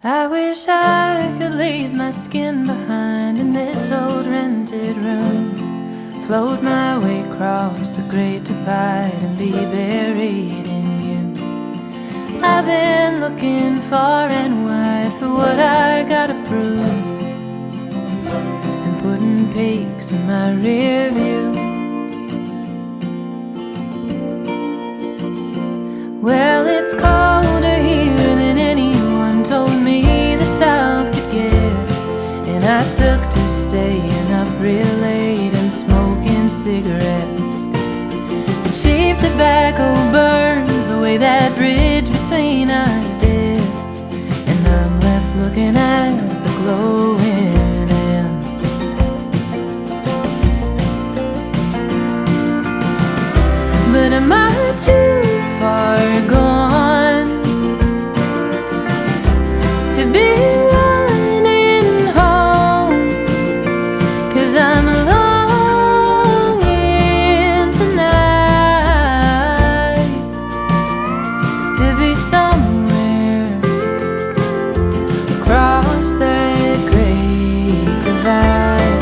I wish I could leave my skin behind in this old rented room, float my way across the great divide and be buried in you. I've been looking far and wide for what I gotta prove, and putting peaks in my rear view. Well, it's colder here than anyone told me the South could get, and I took to staying up real late and smoking cigarettes. The cheap tobacco burns the way that bridge between us did, and I'm left looking at the glowing ends. But am I too far gone to be running home? 'Cause I'm longing tonight to be somewhere across that great divide.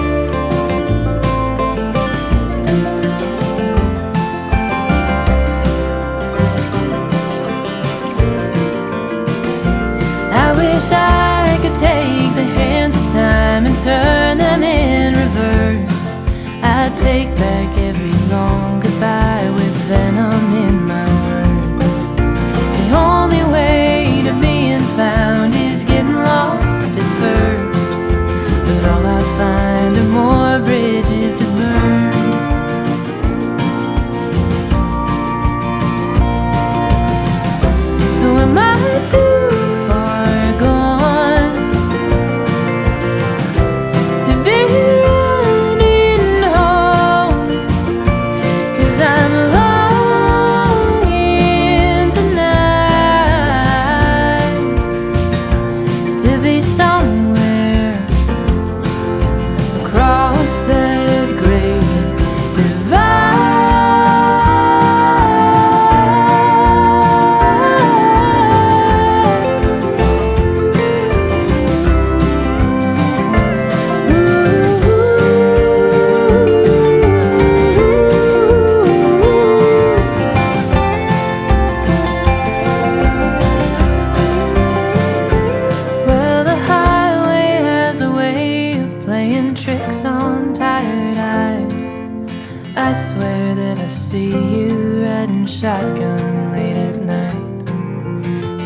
I wish I could take the hands of time and turn them in reverse. I'd take back every long goodbye with venom in my words. The only way to being found is getting lost at first, but all I find are more bridges to burn. So am I too far gone to be running home? 'Cause I'm longing tonight to be somewhere across that great divide. Well, the highway has a way of playing tricks on tired eyes. I swear that I see you riding shotgun late at night.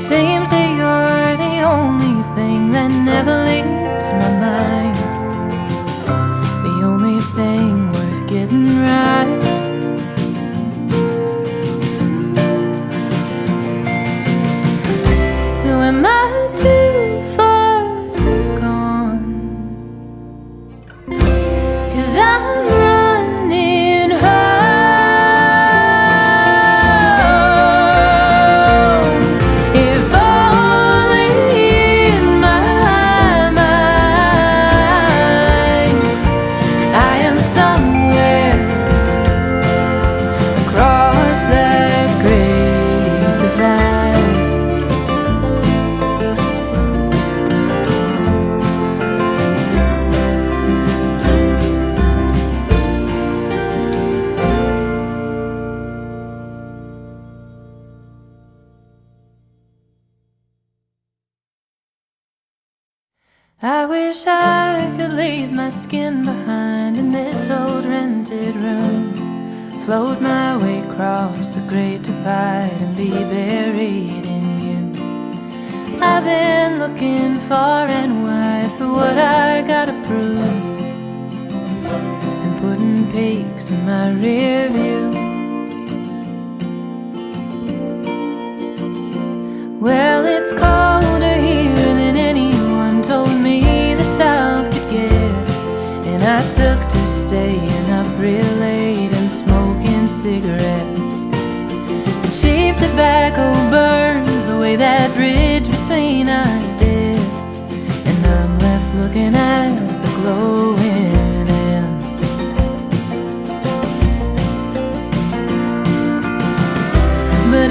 Seems that you're the only thing that never leaves my mind, the only thing worth getting right. So am I too far gone? 'Cause I'm running home. If only in my mind I am somewhere across that great divide. I wish I could leave my skin behind in this old rented room, float my way across the great divide and be buried in you. I've been looking far and wide for what I gotta prove, and putting peaks in my rear view. Well, it's colder here than anyone told me the South could get, and I took to staying up real late and smoking cigarettes. The cheap tobacco burns the way that bridge between us did, and I'm left looking at the glowing ends.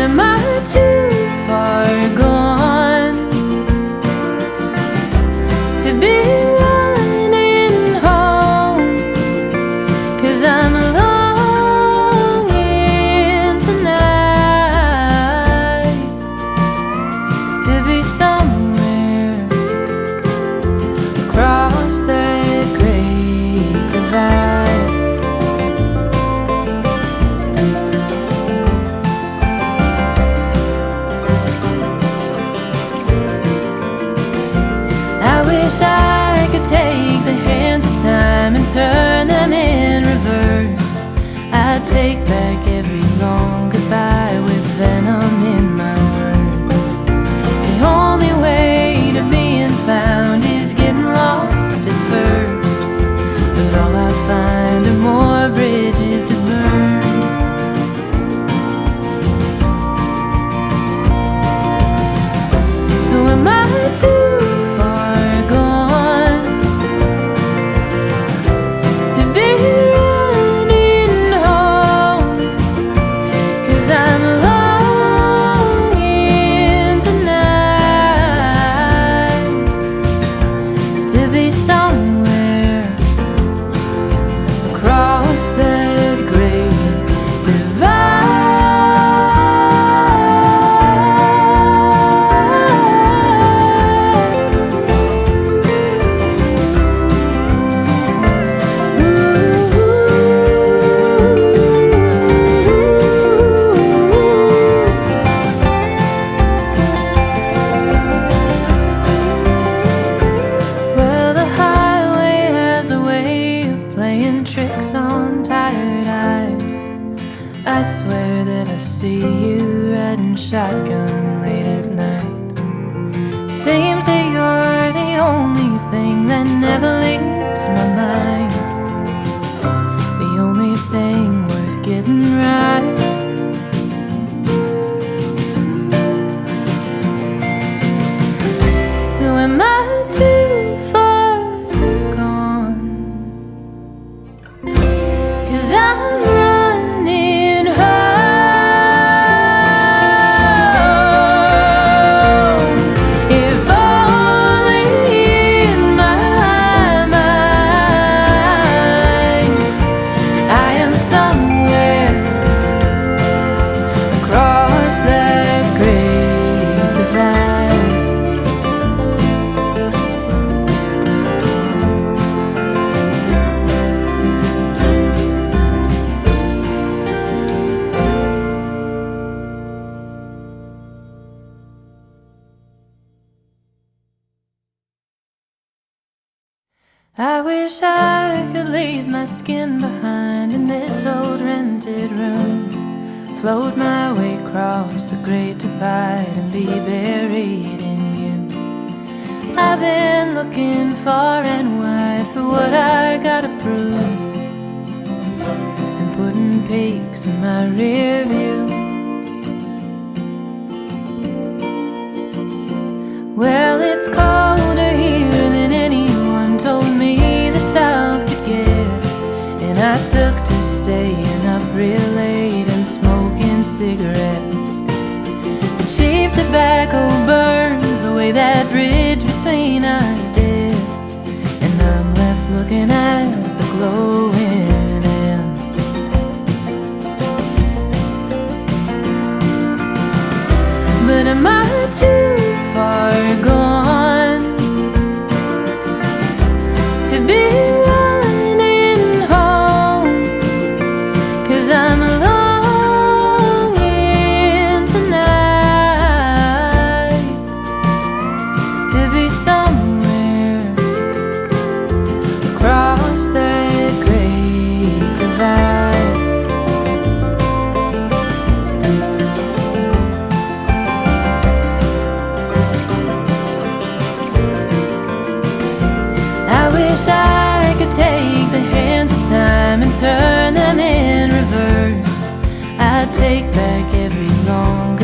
am I too far gone to be running home? 'Cause I'm longing tonight to be somewhere across that great divide. I wish I could take the hands of time and turn them in reverse. I'd take back every long goodbye with venom in my words. The only way to being found is getting lost at first, but all I find are more bridges to burn. So am I too far gone to be running home? 'Cause I'm longing tonight to be somewhere across that great Well, the highway has a way of playing tricks on tired eyes. I swear that I see you riding shotgun late at night. Seems that you're the only thing that never leaves my mind, the only thing worth getting right. So am I too far gone? 'Cause I'm running home. If only in my mind I am somewhere across that great divide. I wish I could leave my skin behind in this old rented room, float my way across the great divide and be buried in you. I've been looking far and wide for what I gotta prove, and putting peaks in my rear view. Well, it's colder here than anyone told me the South could get, and I took to staying up real late and smoking cigarettes. The cheap tobacco burns the way that bridge between us did, and I'm left looking at the glowing ends. But am I too far gone to be running home? 'Cause I'm longing tonight to be somewhere across that great divide. I wish I could take the hands of time and turn them in reverse. I'd take back every long